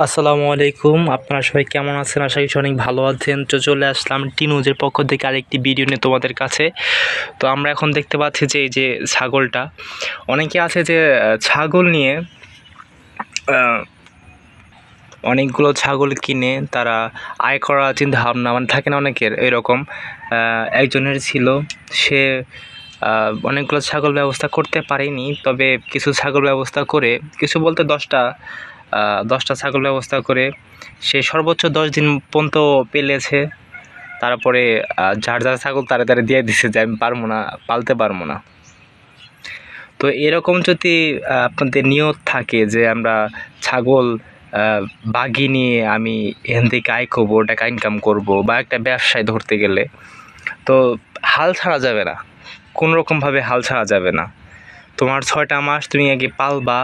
আসসালামু আলাইকুম। আপনারা সবাই কেমন আছেন? আশা করি অনেক ভালো আছেন। তো চলে আসলাম টিনুজের পক্ষ থেকে আরেকটি ভিডিও নিয়ে তোমাদের কাছে। তো আমরা এখন দেখতে পাচ্ছি যে এই যে ছাগলটা, অনেকে আছে যে ছাগল নিয়ে অনেকগুলো ছাগল কিনে তারা আয় করার চিন্তা ভাবনা মানে থাকে না অনেকের এরকম। একজনের ছিল, সে অনেকগুলো ছাগল ব্যবস্থা করতে পারেনি, তবে কিছু ছাগল ব্যবস্থা করে, কিছু বলতে 10টা ছাগল ব্যবস্থা করে সে সর্বোচ্চ 10 দিন পর্যন্ত পেলেছে। তারপরে যার যার ছাগল তারে দিয়ে দিছে যে আমি পারবো না, পালতে পারবো না। তো এরকম যদি আপনাদের নিয়ত থাকে যে আমরা ছাগল বাগি নিয়ে আমি এখান থেকে আয় করবো, টাকা ইনকাম করব, বা একটা ব্যবসায় ধরতে গেলে তো হাল ছাড়া যাবে না, কোনো রকমভাবে হাল ছাড়া যাবে না। তোমার 6টা মাস তুমি আগে পালবা,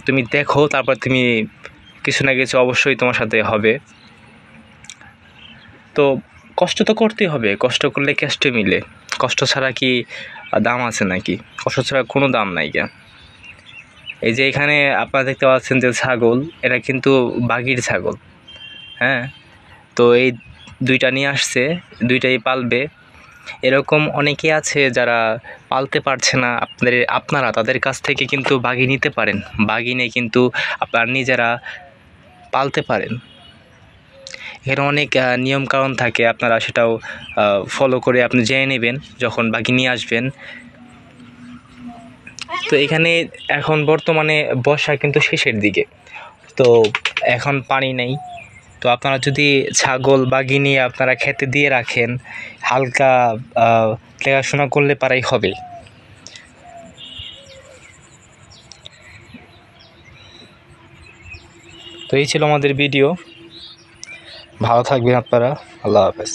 তুমি দেখো, তারপর তুমি কিছু না কিছু অবশ্যই তোমার সাথে হবে। তো কষ্ট তো করতেই হবে, কষ্ট করলে কেষ্ট মিলে, কষ্ট ছাড়া কি দাম আছে নাকি? কষ্ট ছাড়া কোনো দাম নাই কেন। এই যে এখানে আপনারা দেখতে পাচ্ছেন যে ছাগল, এটা কিন্তু বাগির ছাগল, হ্যাঁ। তো এই 2টা নিয়ে আসছে, 2টাই পালবে। এরকম অনেকে আছে যারা পালতে পারছে না, আপনারা তাদের কাছ থেকে কিন্তু বাগি নিতে পারেন। বাগি নিয়ে কিন্তু আপনারা নিজেরা পালতে পারেন। এখানে অনেক নিয়মকানুন থাকে, আপনারা সেটাও ফলো করে আপনি জেনে নেবেন যখন বাগি নিয়ে আসবেন। তো এখানে এখন বর্তমানে বর্ষা কিন্তু শেষের দিকে, তো এখন পানি নেই। তো আপনারা যদি ছাগল বাগি নিয়ে আপনারা খেতে দিয়ে রাখেন, হালকা দেখাশোনা করলে পারাই হবে। তো এই ছিল আমাদের ভিডিও। ভালো থাকবেন আপনারা। আল্লাহ হাফেজ।